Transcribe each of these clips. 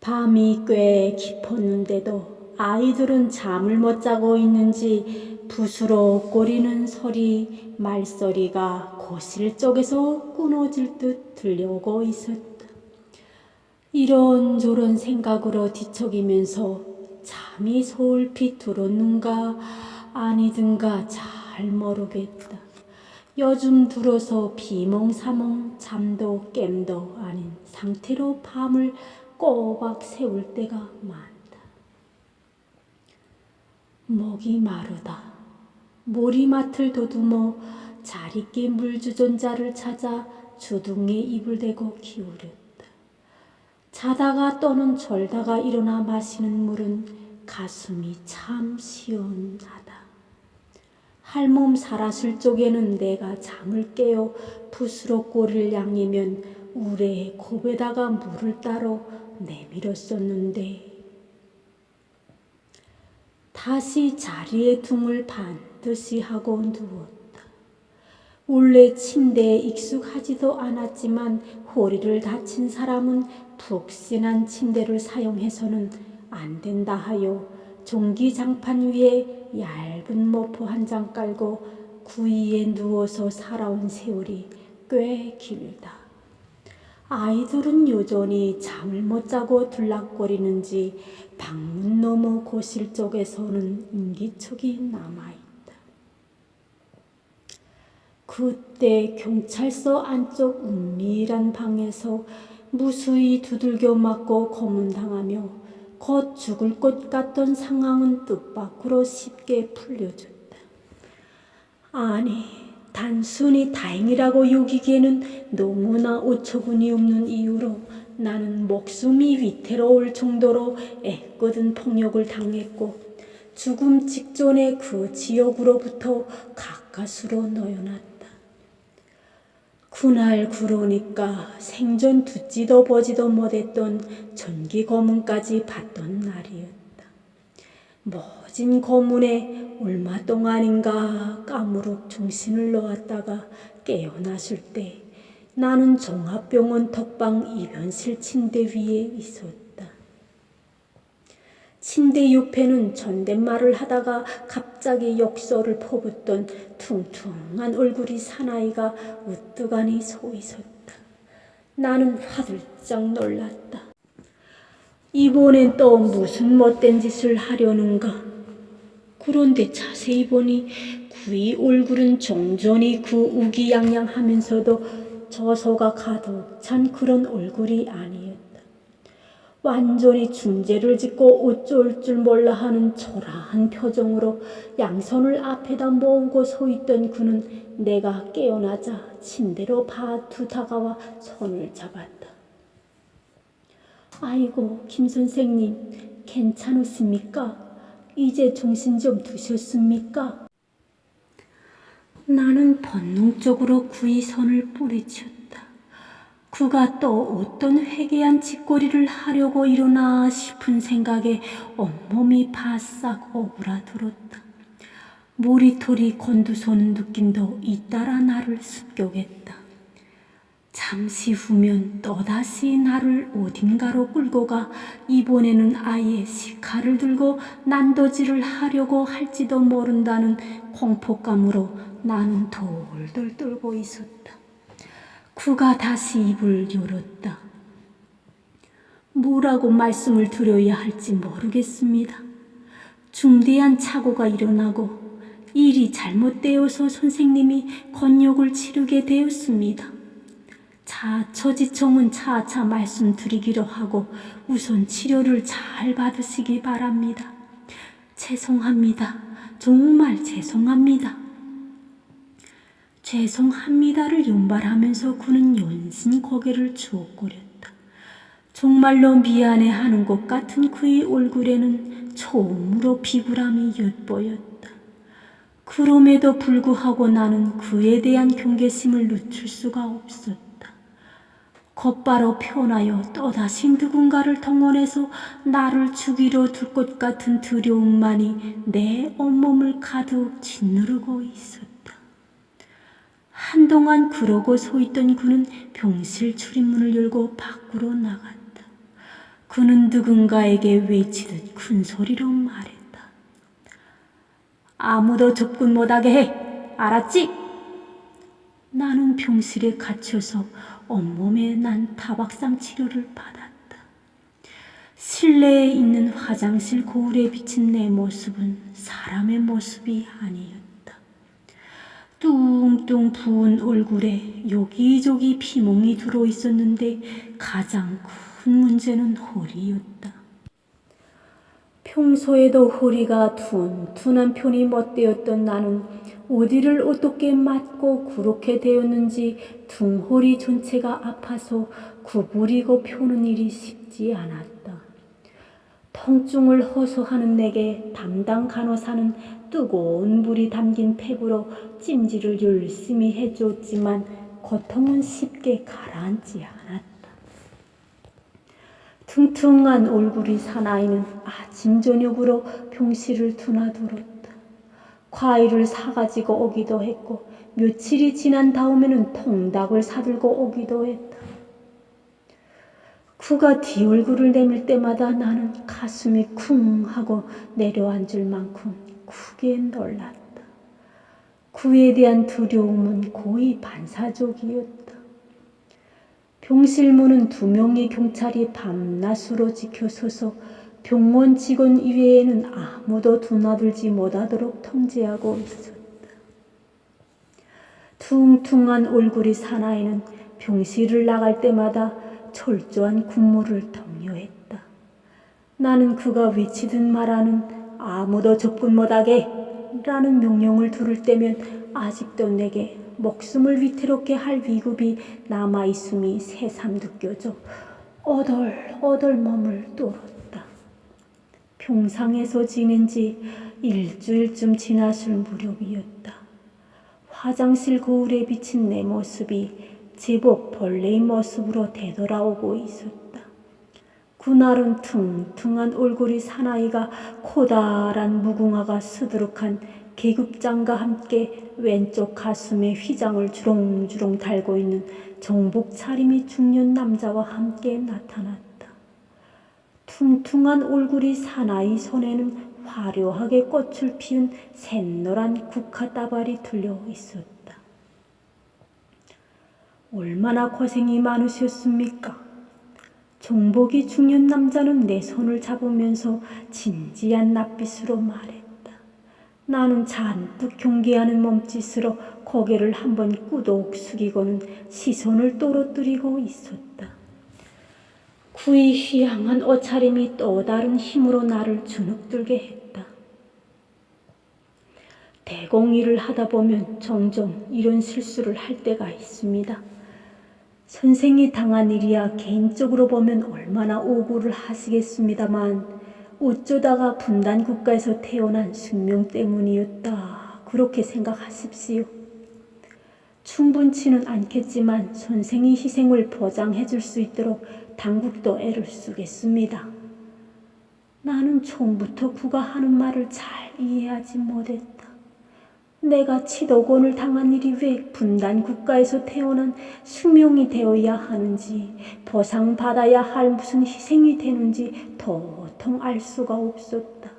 밤이 꽤 깊었는데도 아이들은 잠을 못 자고 있는지 붓으로 꼬리는 소리, 말소리가 거실 쪽에서 끊어질 듯 들려오고 있었다. 이런저런 생각으로 뒤척이면서 잠이 솔핏 들었는가 아니든가 잘 모르겠다. 요즘 들어서 비몽사몽 잠도 깸도 아닌 상태로 밤을 꼬박 새울 때가 많다. 목이 마르다. 머리맡을 더듬어 잘 있게 물주전자를 찾아 주둥이에 입을 대고 기울였다. 자다가 또는 졸다가 일어나 마시는 물은 가슴이 참 시원하다. 할몸 살아술 쪽에는 내가 잠을 깨어 붓으로 꼬리를 양이면 우레의 곱에다가 물을 따로 내밀었었는데 다시 자리에 등을 반드시 하고 누웠다. 원래 침대에 익숙하지도 않았지만 허리를 다친 사람은 푹신한 침대를 사용해서는 안 된다 하여 종기장판 위에 얇은 모포 한 장 깔고 그 위에 누워서 살아온 세월이 꽤 길다. 아이들은 여전히 잠을 못 자고 들락거리는지 방문 너머 거실 쪽에서는 인기척이 남아있다. 그때 경찰서 안쪽 은밀한 방에서 무수히 두들겨 맞고 고문당하며 곧 죽을 것 같던 상황은 뜻밖으로 쉽게 풀려졌다. 아니, 단순히 다행이라고 여기기에는 너무나 어처구니 없는 이유로 나는 목숨이 위태로울 정도로 애꿎은 폭력을 당했고 죽음 직전에 그 지역으로부터 가까스로 놓여놨다. 그날 그러니까 생전 듣지도 보지도 못했던 전기 고문까지 받던 날이었다. 모진 고문에 얼마 동안인가 까무룩 정신을 놓았다가 깨어났을 때 나는 종합병원 덕방 입원실 침대 위에 있었다. 침대 옆에는 존댓말을 하다가 갑자기 욕설을 퍼붓던 퉁퉁한 얼굴이 사나이가 으뜨가니 서 있었다. 나는 화들짝 놀랐다. 이번엔 또 무슨 못된 짓을 하려는가. 그런데 자세히 보니 그의 얼굴은 종전이 그 우기양양하면서도 저소가 가득 찬 그런 얼굴이 아니었다. 완전히 중재를 짓고 어쩔 줄 몰라 하는 초라한 표정으로 양손을 앞에다 모으고 서 있던 그는 내가 깨어나자 침대로 바투 다가와 손을 잡았다. 아이고, 김 선생님, 괜찮으십니까? 이제 정신 좀 드셨습니까? 나는 본능적으로 그의 손을 뿌리쳤다. 그가 또 어떤 회개한 짓거리를 하려고 일어나 싶은 생각에 온몸이 바싹 오그라들었다. 머리털이 곤두서는 느낌도 잇따라 나를 습격했다. 잠시 후면 또다시 나를 어딘가로 끌고 가 이번에는 아예 시칼을 들고 난도질을 하려고 할지도 모른다는 공포감으로 나는 돌돌 떨고 있었다. 그가 다시 입을 열었다. 뭐라고 말씀을 드려야 할지 모르겠습니다. 중대한 착오가 일어나고 일이 잘못되어서 선생님이 곤욕을 치르게 되었습니다. 자초지종은 차차 말씀드리기로 하고 우선 치료를 잘 받으시기 바랍니다. 죄송합니다. 정말 죄송합니다. 죄송합니다를 연발하면서 그는 연신 고개를 주걱거렸다. 정말로 미안해하는 것 같은 그의 얼굴에는 처음으로 비굴함이 엿보였다. 그럼에도 불구하고 나는 그에 대한 경계심을 늦출 수가 없었다. 곧바로 편하여 또다시 누군가를 동원해서 나를 죽이려 들 것 같은 두려움만이 내 온몸을 가득 짓누르고 있었다. 한동안 그러고 서 있던 그는 병실 출입문을 열고 밖으로 나갔다. 그는 누군가에게 외치듯 큰 소리로 말했다. 아무도 접근 못하게 해. 알았지? 나는 병실에 갇혀서 온몸에 난 타박상 치료를 받았다. 실내에 있는 화장실 거울에 비친 내 모습은 사람의 모습이 아니었다. 뚱뚱 부은 얼굴에 여기저기 피멍이 들어 있었는데 가장 큰 문제는 허리였다. 평소에도 허리가 둔둔한 편이 못되었던 나는 어디를 어떻게 맞고 그렇게 되었는지 등허리 전체가 아파서 구부리고 펴는 일이 쉽지 않았다. 통증을 호소하는 내게 담당 간호사는 뜨거운 물이 담긴 팩으로 찜질을 열심히 해주었지만 고통은 쉽게 가라앉지 않았다. 퉁퉁한 얼굴이 사나이는 아침 저녁으로 병실을 드나들었다. 과일을 사가지고 오기도 했고 며칠이 지난 다음에는 통닭을 사들고 오기도 했다. 그가 뒷얼굴을 내밀 때마다 나는 가슴이 쿵 하고 내려앉을 만큼 크게 놀랐다. 그에 대한 두려움은 거의 반사적이었다. 병실 문은 2명의 경찰이 밤낮으로 지켜서서 병원 직원 이외에는 아무도 드나들지 못하도록 통제하고 있었다. 퉁퉁한 얼굴이 사나이는 병실을 나갈 때마다 철저한 군무를 독려했다. 나는 그가 외치듯 말하는 아무도 접근 못하게 라는 명령을 들을 때면 아직도 내게 목숨을 위태롭게 할 위급이 남아있음이 새삼 느껴져 어덜어덜 몸을 떨었다. 병상에서 지낸 지 일주일쯤 지났을 무렵이었다. 화장실 거울에 비친 내 모습이 제법 벌레의 모습으로 되돌아오고 있었다. 그날은 퉁퉁한 얼굴이 사나이가 커다란 무궁화가 수두룩한 계급장과 함께 왼쪽 가슴에 휘장을 주렁주렁 달고 있는 정복 차림의 중년 남자와 함께 나타났다. 퉁퉁한 얼굴이 사나이 손에는 화려하게 꽃을 피운 샛노란 국화다발이 들려 있었다. 얼마나 고생이 많으셨습니까? 정복이 중년 남자는 내 손을 잡으면서 진지한 낯빛으로 말했다. 나는 잔뜩 경계하는 몸짓으로 고개를 한번 꾸덕 숙이고는 시선을 떨어뜨리고 있었다. 그의 휘황한 옷차림이 또 다른 힘으로 나를 주눅들게 했다. 대공일을 하다 보면 종종 이런 실수를 할 때가 있습니다. 선생이 당한 일이야 개인적으로 보면 얼마나 억울을 하시겠습니다만 어쩌다가 분단 국가에서 태어난 숙명 때문이었다. 그렇게 생각하십시오. 충분치는 않겠지만 선생의 희생을 보장해 줄 수 있도록 당국도 애를 쓰겠습니다. 나는 처음부터 그가 하는 말을 잘 이해하지 못했다. 내가 치도곤을 당한 일이 왜 분단 국가에서 태어난 숙명이 되어야 하는지, 보상받아야 할 무슨 희생이 되는지 도통 알 수가 없었다.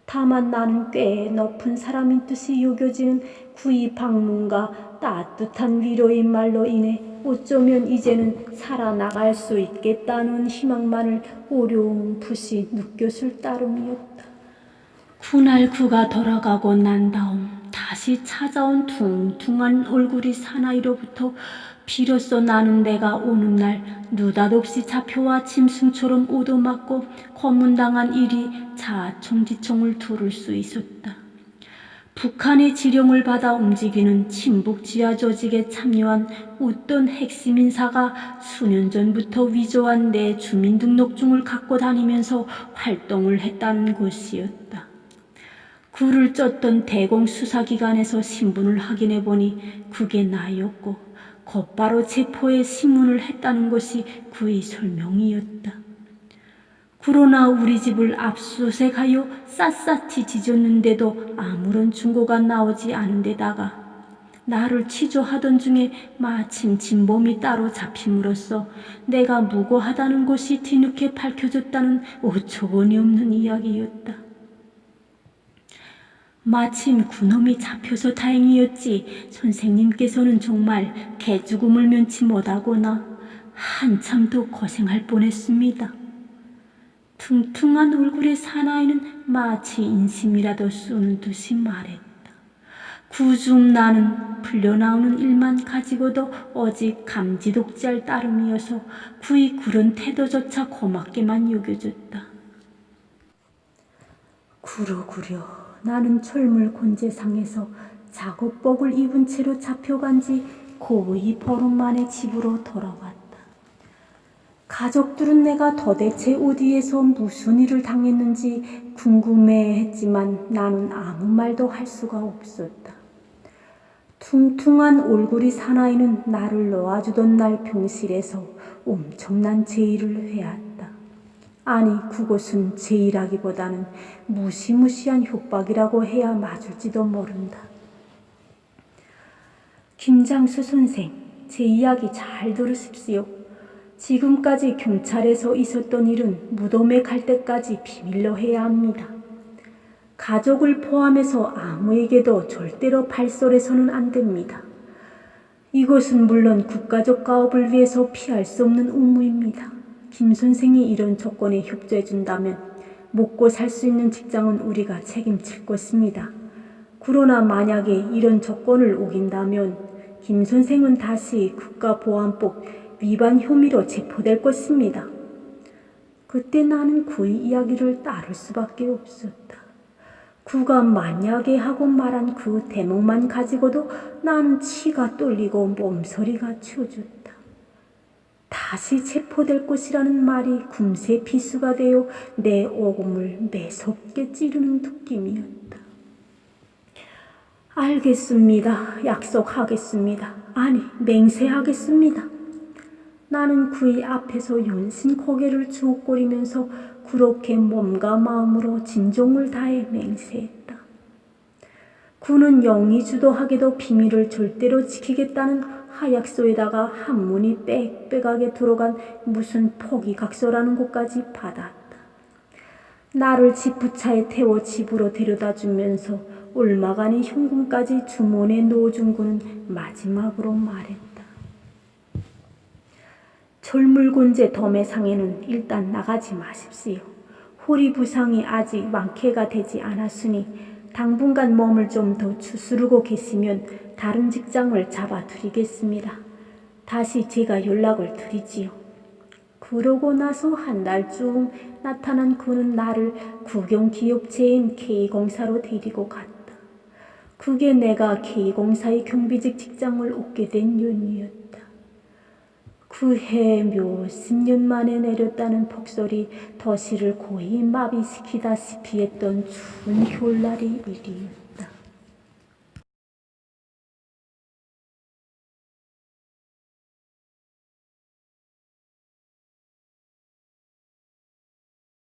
다만 나는 꽤 높은 사람인 듯이 여겨지는 그의 방문과 따뜻한 위로의 말로 인해 어쩌면 이제는 살아나갈 수 있겠다는 희망만을 어렴풋이 느꼈을 따름이었다. 그날 그가 돌아가고 난 다음 다시 찾아온 퉁퉁한 얼굴이 사나이로부터 비로소 나는 내가 오는 날 느닷없이 잡혀와 짐승처럼 얻어맞고 고문당한 일이 자청지청을 들을 수 있었다. 북한의 지령을 받아 움직이는 친북 지하 조직에 참여한 어떤 핵심 인사가 수년 전부터 위조한 내 주민등록증을 갖고 다니면서 활동을 했다는 것이었다. 그를 쫓던 대공수사기관에서 신분을 확인해 보니 그게 나였고 곧바로 체포해 신문을 했다는 것이 그의 설명이었다. 그러나 우리 집을 압수수색하여 샅샅이 뒤졌는데도 아무런 증거가 나오지 않은 데다가 나를 취조하던 중에 마침 진범이 따로 잡힘으로써 내가 무고하다는 것이 뒤늦게 밝혀졌다는 어처구니 없는 이야기였다. 마침 그놈이 잡혀서 다행이었지 선생님께서는 정말 개죽음을 면치 못하거나 한참 더 고생할 뻔했습니다. 퉁퉁한 얼굴의 사나이는 마치 인심이라도 쏘는 듯이 말했다. 구중 나는 풀려나오는 일만 가지고도 오직 감지독지할 따름이어서 구이 그런 태도조차 고맙게만 여겨졌다. 그러구려 나는 철물곤제상에서 작업복을 입은 채로 잡혀간 지 거의 보름 만에 집으로 돌아왔다. 가족들은 내가 도대체 어디에서 무슨 일을 당했는지 궁금해했지만 나는 아무 말도 할 수가 없었다. 퉁퉁한 얼굴이 사나이는 나를 놓아주던 날 병실에서 엄청난 제의를 해왔다. 아니 그것은 제의라기보다는 무시무시한 협박이라고 해야 맞을지도 모른다. 김장수 선생, 제 이야기 잘 들으십시오. 지금까지 경찰에서 있었던 일은 무덤에 갈 때까지 비밀로 해야 합니다. 가족을 포함해서 아무에게도 절대로 발설해서는 안 됩니다. 이것은 물론 국가적 가업을 위해서 피할 수 없는 의무입니다. 김 선생이 이런 조건에 협조해 준다면 먹고 살 수 있는 직장은 우리가 책임질 것입니다. 그러나 만약에 이런 조건을 어긴다면 김 선생은 다시 국가보안법 위반 혐의로 체포될 것입니다. 그때 나는 그의 이야기를 따를 수밖에 없었다. 그가 만약에 하고 말한 그 대목만 가지고도 나는 치가 떨리고 몸서리가 쳐졌다. 다시 체포될 것이라는 말이 금세 비수가 되어 내 오금을 매섭게 찌르는 느낌이었다. 알겠습니다. 약속하겠습니다. 아니, 맹세하겠습니다. 나는 그의 앞에서 연신 고개를 주걱거리면서 그렇게 몸과 마음으로 진정을 다해 맹세했다. 그는 영이 주도하게도 비밀을 절대로 지키겠다는 하약서에다가 한문이 빽빽하게 들어간 무슨 포기각서라는 것까지 받았다. 나를 지프차에 태워 집으로 데려다 주면서 얼마간의 현금까지 주머니에 넣어준 그는 마지막으로 말했다. 철물곤제 덤에상에는 일단 나가지 마십시오. 허리 부상이 아직 완쾌가 되지 않았으니 당분간 몸을 좀 더 추스르고 계시면 다른 직장을 잡아드리겠습니다. 다시 제가 연락을 드리지요. 그러고 나서 한 달쯤 나타난 그는 나를 국영기업체인 K공사로 데리고 갔다. 그게 내가 K공사의 경비직 직장을 얻게 된 연유였다. 그해 몇십 년 만에 내렸다는 폭설이 도시를 거의 마비시키다시피 했던 추운 겨울날의 일이었다.